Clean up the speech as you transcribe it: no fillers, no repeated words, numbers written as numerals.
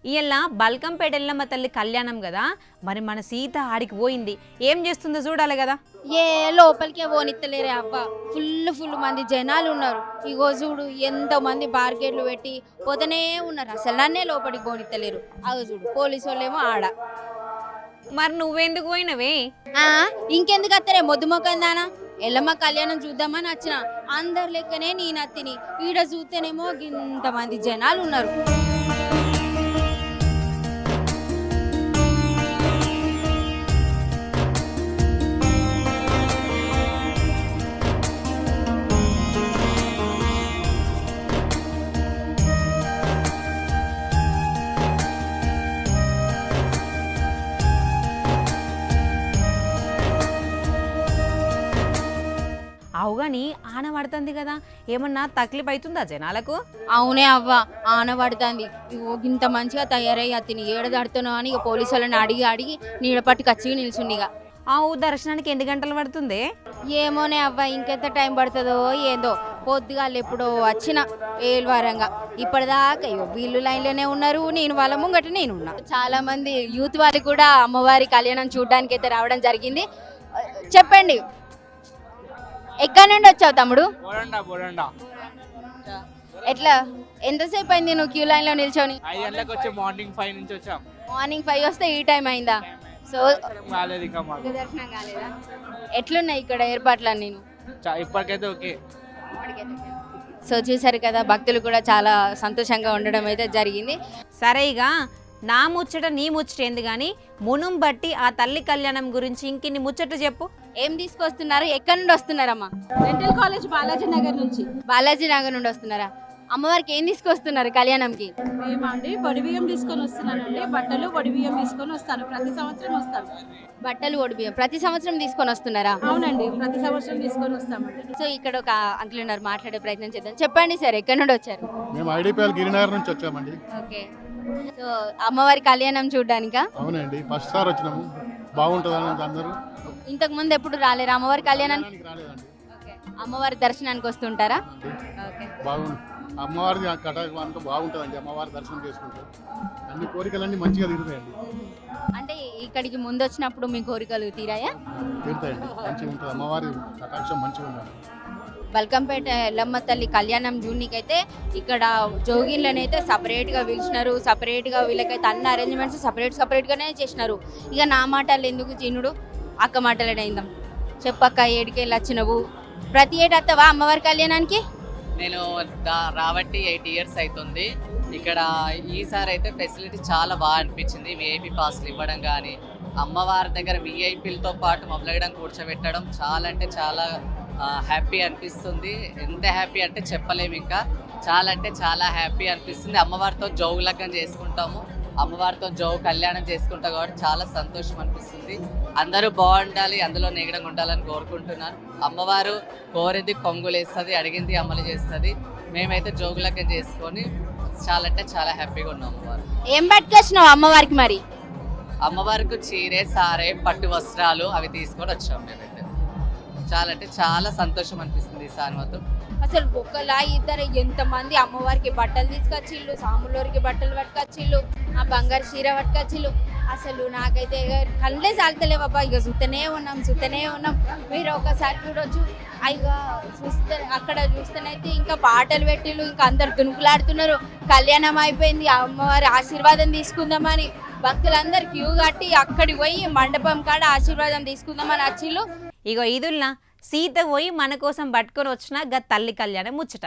ఇయ్యాల బల్కంపేట ఎల్లమ్మ తల్లి కళ్యాణం కదా, మరి మన సీత ఆడికి పోయింది, ఏం చేస్తుందో చూడాలి కదా. ఏ లోపలికే పోనిత్తలేరే అవ్వ, ఫుల్ మంది జనాలు ఉన్నారు. ఇగో చూడు ఎంత మంది బార్గేట్లు పెట్టి పోతనే ఉన్నారు, అసలు నన్నే లోపలికి పోనిత్తలేరు. అగో చూడు పోలీసు వాళ్ళేమో ఆడ. మరి నువ్వెందుకు పోయినవే? ఇంకెందుకు అత్తరే మొద్దుమొక్కందానా, ఎల్లమ్మ కళ్యాణం చూద్దామని వచ్చిన. అందరు లెక్కనే నేను అత్తిని, ఈడ చూస్తేనేమో ఇంతమంది జనాలు ఉన్నారు. అవుగాని ఆన పడుతుంది కదా, ఏమన్నా తక్లీఫ్ అవుతుందా జనాలకు? అవునే అవ్వ, ఆన పడుతుంది. ఇంత మంచిగా తయారయ్యి అతని ఏడదాడుతానో అని ఇక పోలీసు వాళ్ళని అడిగి నీడ పట్టు కచ్చిగా నిల్చుండిగా. ఆవు దర్శనానికి ఎన్ని గంటలు పడుతుంది? ఏమోనే అవ్వ, ఇంకెంత టైం పడుతుందో ఏందో. పొద్దుగాలు ఎప్పుడో వచ్చిన ఏలువారంగా ఇప్పటిదాకా వీళ్ళు లైన్లోనే ఉన్నారు, నేను వాళ్ళ ముంగట నేను ఉన్నా. చాలా మంది యూత్ వాళ్ళు కూడా అమ్మవారి కళ్యాణం చూడడానికి అయితే రావడం జరిగింది. చెప్పండి, ఎక్కడి నుండి వచ్చావు తమ్ముడు? ఎట్లా ఎంతసేపు అయింది నువ్వు క్యూ లైన్ లో నిల్చొని? మార్నింగ్ 5 నుంచి వచ్చాం. మార్నింగ్ 5 వస్తే ఈ టైం అయిందా? సో దర్శనం కాలేదా? ఎట్లున్నాయి ఇక్కడ ఏర్పాట్లు అన్నీ? ఇప్పటికైతే ఓకే. సో చూసారు కదా, భక్తులు కూడా చాలా సంతోషంగా ఉండడం అయితే జరిగింది. సరే, ఇక నా ముచ్చట నీ ముచ్చట ఏంది కానీ, మునుం బట్టి ఆ తల్లి కళ్యాణం గురించి ఇంకిన్ని ముచ్చట చెప్పు. ఏం తీసుకొస్తున్నారు, ఎక్కడి నుండి వస్తున్నారమ్మా? డెంటల్ కాలేజ్ బాలాజీ నగర్ నుంచి. బాలాజీ నగర్ నుండి వస్తున్నారా? అమ్మవారికి ఏం తీసుకొస్తున్నారు కళ్యాణంకి? మేమండి పొడి బియ్యం తీసుకొని వస్తున్నానండి, బట్టలు పొడి బియ్యం తీసుకొని వస్తాను, ప్రతి సంవత్సరం వస్తాను. బట్టలు పొడి బియ్యం ప్రతి సంవత్సరం తీసుకొని వస్తున్నారా? అవునండి, ప్రతి సంవత్సరం తీసుకొని వస్తామండి. సో ఇక్కడ ఒక అంకుల్ ఉన్నారు, మాట్లాడే ప్రయత్నం చేద్దాం. చెప్పండి సార్, ఎక్కడి నుండి వచ్చారు? మేము ఐడిపిఎల్ గిరినగర్ నుంచి వచ్చామండి. ఓకే, సో అమ్మవారి కళ్యాణం చూడడానికా? అవునండి, ఫస్ట్ సార్ వచ్చినాము, బాగుంటుందని అందరూ. ఇంతకు ముందు ఎప్పుడు రాలేరా అమ్మవారి కళ్యాణానికి? రాలేదండి. ఓకే, అమ్మవారి దర్శనానికి వస్తుంటారా? ఓకే, బాగుంది, అమ్మవారి కటాకు అంతా బాగుంటుందండి. అమ్మవారి దర్శనం చేసుకుంటాం, అన్ని కోరికలన్నీ మంచిగా తీరుతాయండి. అంటే ఇక్కడికి ముందు వచ్చినప్పుడు మీ కోరికలు తీరాయా? తీరుతాయండి, మంచిగా ఉంటుంది, అమ్మవారి కటాక్షం మంచిగా ఉంటుంది. బల్కంపేట ఎల్లమ్మ తల్లి కళ్యాణం జూన్నికైతే ఇక్కడ జోగిన్లను అయితే సపరేట్గా పిలిచినారు. సపరేట్గా వీళ్ళకైతే అన్ని అరేంజ్మెంట్స్ సపరేట్గానే చేసినారు. ఇక నా మాటలు ఎందుకు చిన్నుడు, అక్క మాటలనే అయిందాం. చెప్పక్క, ఏడికెళ్ళి వచ్చినవు? ప్రతి ఏడు వస్తావా అమ్మవారి కళ్యాణానికి? నేను రాబట్టి 8 ఇయర్స్ అవుతుంది. ఇక్కడ ఈసారి అయితే ఫెసిలిటీ చాలా బాగా అనిపించింది. విఐపి పాస్లు ఇవ్వడం కానీ, అమ్మవారి దగ్గర విఐపీలతో పాటు మొదలగడం కూర్చోబెట్టడం చాలా అంటే చాలా హ్యాపీ అనిపిస్తుంది. ఎంత హ్యాపీ అంటే చెప్పలేము, ఇంకా చాలా అంటే చాలా హ్యాపీ అనిపిస్తుంది. అమ్మవారితో జోగులకం చేసుకుంటాము, అమ్మవారితో జోగు కళ్యాణం చేసుకుంటాం కాబట్టి చాలా సంతోషం అనిపిస్తుంది. అందరూ బాగుండాలి, అందులో నిగడంగా ఉండాలని కోరుకుంటున్నాను. అమ్మవారు కోరింది కొంగులేస్తుంది, అడిగింది అమలు చేస్తుంది. మేమైతే జోగులకం చేసుకొని చాలా అంటే చాలా హ్యాపీగా ఉన్నాం. అమ్మవారు ఏం పట్టుకొచ్చినావు అమ్మవారికి? మరి అమ్మవారికి చీరే, సారే, పట్టు వస్త్రాలు అవి తీసుకొని వచ్చాము. మేమైతే చాలా అంటే చాలా సంతోషం అనిపిస్తుంది ఈసారి మాత్రం. అసలు ఒకలా ఇద్దరు ఎంతమంది అమ్మవారికి బట్టలు తీసుకొచ్చిళ్ళు, సాములూరికి బట్టలు పట్టుకొచ్చిళ్ళు, ఆ బంగారు చీర పట్టుకొచ్చిళ్ళు. అసలు నాకైతే కళ్ళే చాలతలేవబ్బా. ఇక చూస్తూనే ఉన్నాం. మీరు ఒకసారి చూడొచ్చు, ఇక అక్కడ చూస్తేనైతే ఇంకా పాటలు పెట్టిళ్ళు, ఇంకా అందరు దునుకులాడుతున్నారు. కళ్యాణం అయిపోయింది, అమ్మవారి ఆశీర్వాదం తీసుకుందామని భక్తులందరూ క్యూ కట్టి అక్కడికి పోయి మండపం కాడ ఆశీర్వాదం తీసుకుందామని వచ్చిళ్ళు. ఇగో ఇదుల్నా సీత పోయి మన కోసం పట్టుకొని వచ్చిన గా తల్లి కళ్యాణం ముచ్చట.